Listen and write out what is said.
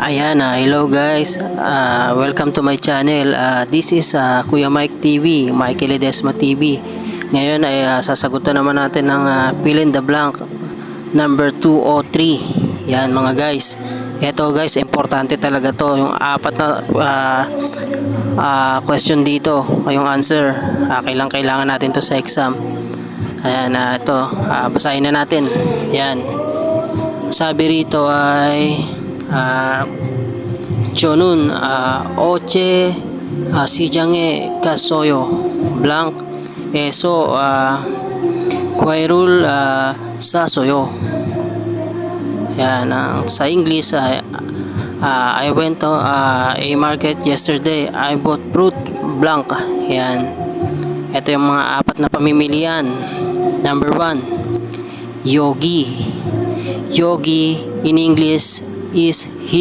Ayan, hello guys. Welcome to my channel. This is Kuya Mike TV, Michael Ledesma TV. Ngayon ay sasagutan naman natin ng fill in the blank number 2 o 3. Yan mga guys. Ito guys, importante talaga to. Yung apat na question dito, yung answer. Kailangan natin to sa exam. Ayan, ito. Basahin na natin. Yan. Sabi rito ay Chonun oche sijange kasoyo blank eso kwairul sasoyo. Yan sa English. I went to a market yesterday. I bought fruit blank. Yan. Ito yung mga apat na pamimilian. Number 1, yogi. Yogi in English is here.